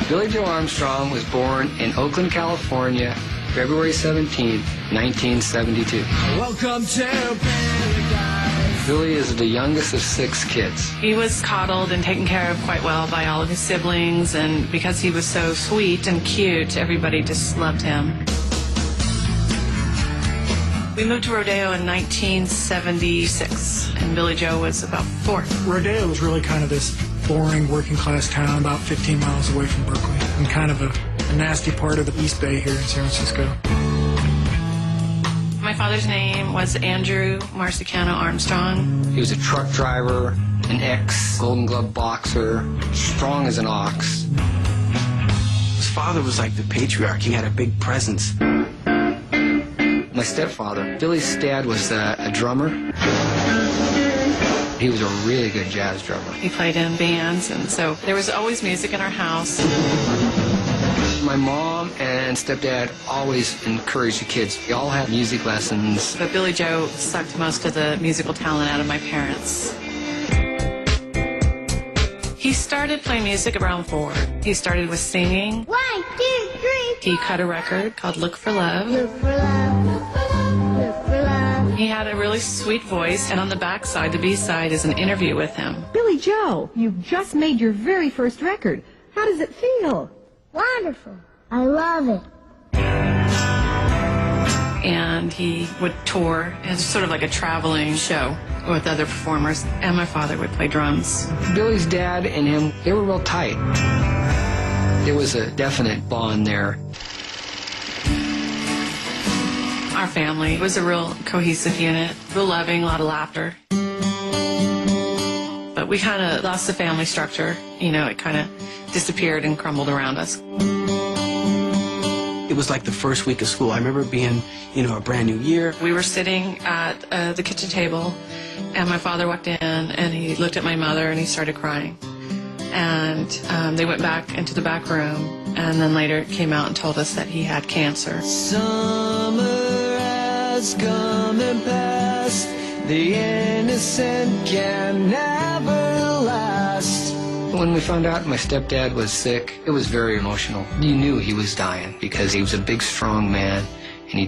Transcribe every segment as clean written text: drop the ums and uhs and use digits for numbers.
Billie Joe Armstrong was born in Oakland, California, February 17, 1972. Welcome to paradise. Billie is the youngest of 6 kids. He was coddled and taken care of quite well by all of his siblings, and because he was so sweet and cute, everybody just loved him. We moved to Rodeo in 1976, and Billie Joe was about 4. Rodeo was really kind of this boring working-class town about 15 miles away from Berkeley, and kind of a nasty part of the East Bay here in San Francisco. My father's name was Andrew Marcicano Armstrong. He was a truck driver, an ex-Golden Glove boxer, strong as an ox. His father was like the patriarch. He had a big presence. My stepfather, Billie's dad, was a drummer. He was a really good jazz drummer. He played in bands, and so there was always music in our house. My mom and stepdad always encouraged the kids. We all had music lessons. But Billie Joe sucked most of the musical talent out of my parents. He started playing music around 4. He started with singing. 1, 2, 3. He cut a record called Look for Love. Look for love. Look for love. He had a really sweet voice, and on the backside, the B-side, is an interview with him. Billie Joe, you've just made your very first record. How does it feel? Wonderful. I love it. And he would tour as sort of like a traveling show with other performers, and my father would play drums. Billie's dad and him, they were real tight. There was a definite bond there. Our family was a real cohesive unit, real loving, a lot of laughter. But we kind of lost the family structure. You know, it kind of disappeared and crumbled around us. It was like the first week of school. I remember being, a brand new year. We were sitting at the kitchen table, and my father walked in, and he looked at my mother, and he started crying. And they went back into the back room, and then later came out and told us that he had cancer. Summer has come and passed. The innocent can never last. When we found out my stepdad was sick, it was very emotional. You knew he was dying because he was a big, strong man, and you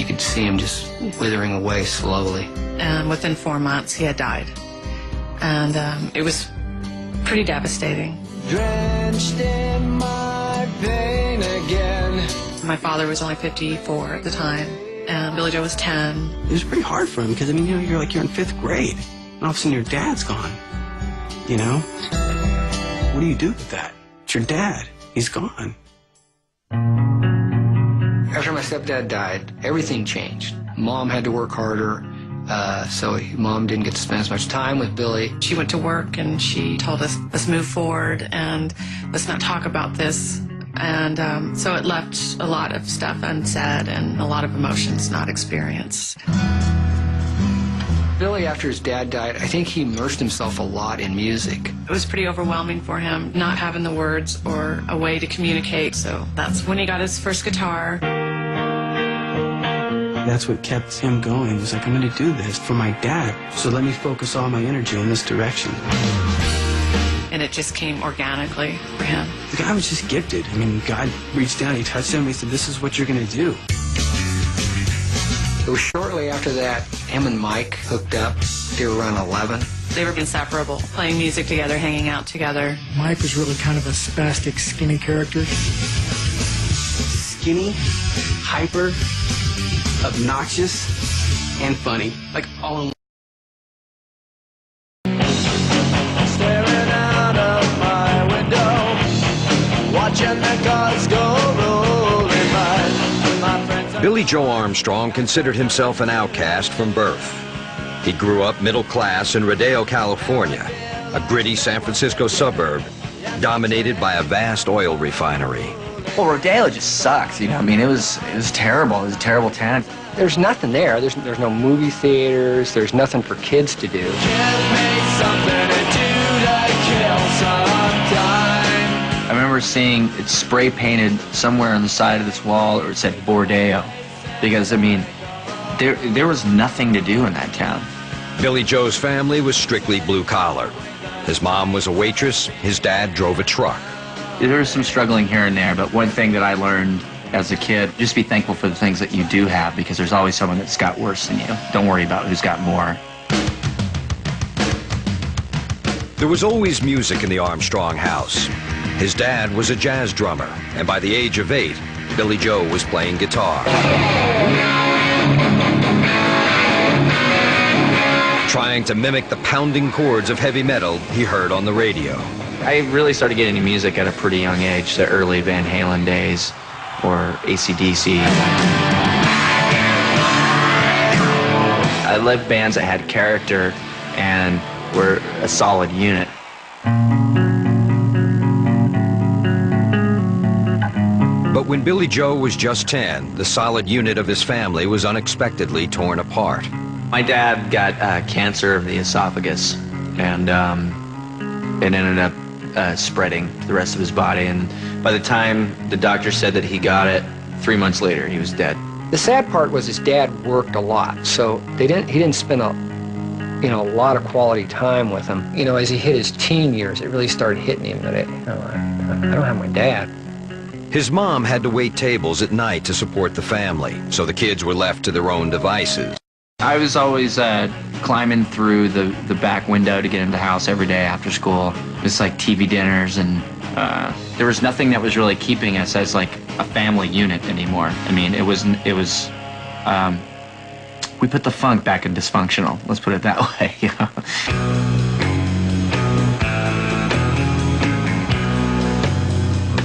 could see him just withering away slowly. And within 4 months, he had died. And it was pretty devastating. Drenched in my pain again. My father was only 54 at the time, and Billie Joe was 10. It was pretty hard for him because, you're in 5th grade, and all of a sudden your dad's gone, What do you do with that? It's your dad. He's gone. After my stepdad died, everything changed. Mom had to work harder, so Mom didn't get to spend as much time with Billie. She went to work, and she told us, let's move forward, and let's not talk about this. And so it left a lot of stuff unsaid and a lot of emotions not experienced. Billie, after his dad died, I think he immersed himself a lot in music. It was pretty overwhelming for him, not having the words or a way to communicate. So that's when he got his first guitar. That's what kept him going. He was like, I'm going to do this for my dad, so let me focus all my energy in this direction. And it just came organically for him. The guy was just gifted. God reached down, he touched him, he said, this is what you're going to do. It was shortly after that, him and Mike hooked up. They were around 11. They were inseparable, playing music together, hanging out together. Mike was really kind of a spastic, skinny character. Skinny, hyper, obnoxious, and funny. Like all in one. Staring out of my window, watching the cars go rolling by. My friends are Billie Joe Armstrong considered himself an outcast from birth. He grew up middle class in Rodeo, California, a gritty San Francisco suburb dominated by a vast oil refinery. Well, Rodeo just sucks, it was terrible. It was a terrible town. There's nothing there. There's no movie theaters. There's nothing for kids to do. can't make something to do to kill some time. I remember seeing it spray painted somewhere on the side of this wall, or it said Bordeaux, because, there was nothing to do in that town. Billie Joe's family was strictly blue collar. His mom was a waitress, his dad drove a truck. There was some struggling here and there, but one thing that I learned as a kid, just be thankful for the things that you do have, because there's always someone that's got worse than you. Don't worry about who's got more. There was always music in the Armstrong house. His dad was a jazz drummer, and by the age of 8, Billie Joe was playing guitar. Trying to mimic the pounding chords of heavy metal he heard on the radio. I really started getting into music at a pretty young age, the early Van Halen days, or AC/DC. I loved bands that had character and were a solid unit. But when Billie Joe was just 10, the solid unit of his family was unexpectedly torn apart. My dad got cancer of the esophagus, and it ended up spreading to the rest of his body. And by the time the doctor said that he got it, 3 months later, he was dead. The sad part was his dad worked a lot, so he didn't spend a lot of quality time with him. You know, as he hit his teen years, it really started hitting him that I don't have my dad. His mom had to wait tables at night to support the family, so the kids were left to their own devices. I was always climbing through the back window to get into the house every day after school. It's like TV dinners, and there was nothing that was really keeping us as like a family unit anymore. I mean, we put the funk back in dysfunctional. Let's put it that way, you know?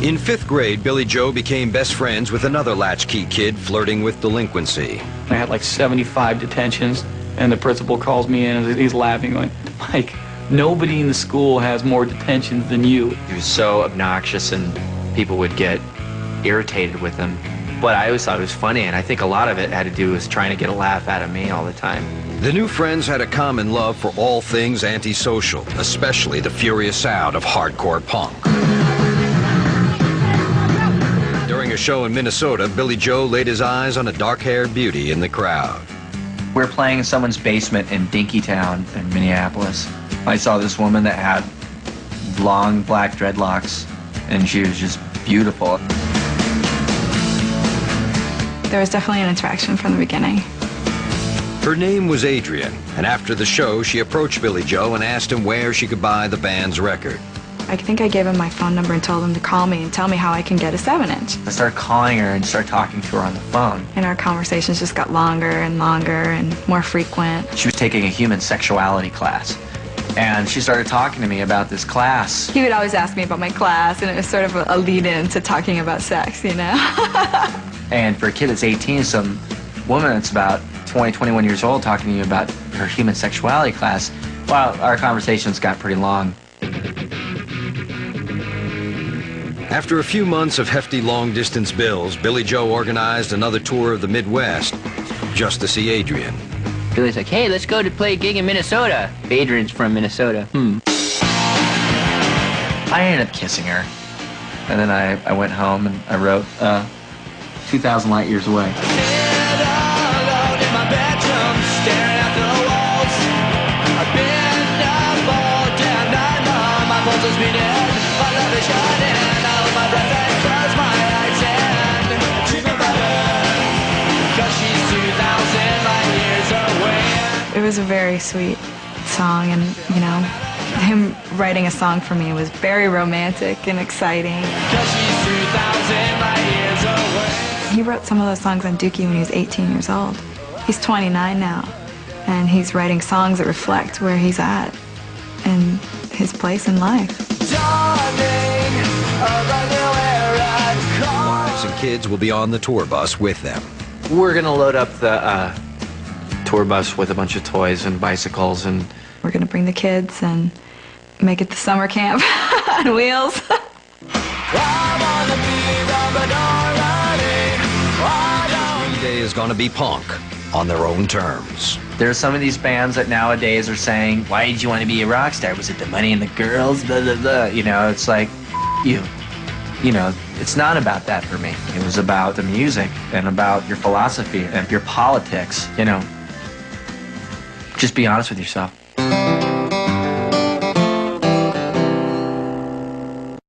In 5th grade, Billie Joe became best friends with another latchkey kid flirting with delinquency. I had like 75 detentions, and the principal calls me in and he's laughing, going, Mike, nobody in the school has more detentions than you. He was so obnoxious, and people would get irritated with him. But I always thought it was funny, and I think a lot of it had to do with trying to get a laugh out of me all the time. The new friends had a common love for all things antisocial, especially the furious sound of hardcore punk. During a show in Minnesota, Billie Joe laid his eyes on a dark-haired beauty in the crowd. We were playing in someone's basement in Dinkytown in Minneapolis. I saw this woman that had long black dreadlocks, and she was just beautiful. There was definitely an attraction from the beginning. Her name was Adrian, and after the show, she approached Billie Joe and asked him where she could buy the band's record. I think I gave him my phone number and told him to call me and tell me how I can get a 7-inch. I started calling her and started talking to her on the phone. And our conversations just got longer and longer and more frequent. She was taking a human sexuality class, and she started talking to me about this class. He would always ask me about my class, and it was sort of a lead-in to talking about sex, you know? And for a kid that's 18, some woman that's about 20, 21 years old talking to you about her human sexuality class, well, our conversations got pretty long. After a few months of hefty long-distance bills, Billie Joe organized another tour of the Midwest just to see Adrian. Billie's like, hey, let's go to play a gig in Minnesota. Adrian's from Minnesota. I ended up kissing her. And then I went home and I wrote 2,000 Light Years Away. It was a very sweet song, and, you know, him writing a song for me was very romantic and exciting. He wrote some of those songs on Dookie when he was 18 years old. He's 29 now, and he's writing songs that reflect where he's at and his place in life. Wives and kids will be on the tour bus with them. We're going to load up the tour bus with a bunch of toys and bicycles, and we're going to bring the kids and make it the summer camp on wheels. Green Day is going to be punk on their own terms. There are some of these bands that nowadays are saying, why did you want to be a rock star? Was it the money and the girls? Blah, blah, blah. You know, it's like, you know, it's not about that for me. It was about the music and about your philosophy and your politics, you know. Just be honest with yourself.